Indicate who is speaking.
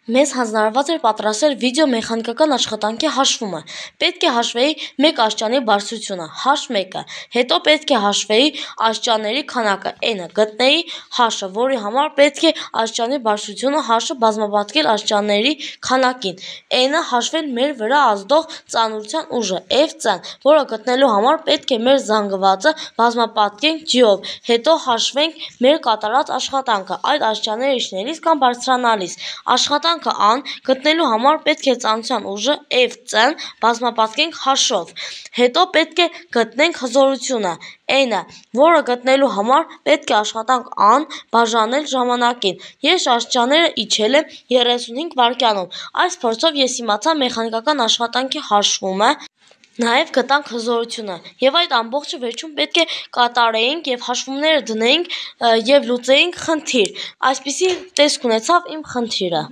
Speaker 1: Մեզ հանձնարարված էր պատրաստել վիդեոմեխանիկական աշխատանքի հաշվումը։ Պետք է հաշվեի 1 աստիճանի բարձրությունը, h1-ը, հետո պետք է հաշվեի աստիճանների քանակը n-ը, գտնեի h-ը, որի համար պետք է աստիճանի բարձրությունը h-ը բազմապատկել աստիճանների քանակին, n-ը հաշվել մեր վրա ազդող ծանրության ուժը F-ծն, որը գտնելու համար պետք է մեր զանգվածը բազմապատկենք g-ով, հետո հաշվենք մեր կատարած աշխատանքը այդ աստիճանները իջնելիս կամ բարձրանալիս։ Աշխատանքը Ան գտնելու համար պետք է ծանրության ուժը F-ծն բազմապատկենք h-ով, հետո պետք է գտնենք հզորությունը n-ը, որը գտնելու համար պետք է աշխատանք Ան բաժանել ժամանակին։ Ես աստիճանները իջել եմ 35 վայրկյանում։ Այս փորձով ես իմացա մեխանիկական աշխատանքի հաշվումը, նաև գտանք հզորությունը, և այդ ամբողջը վերջում պետք է կատարեինք և հաշվումները դնեինք և լուծեինք խնդիր։ Այսպիսի տեսք ունեցավ իմ խնդիրը։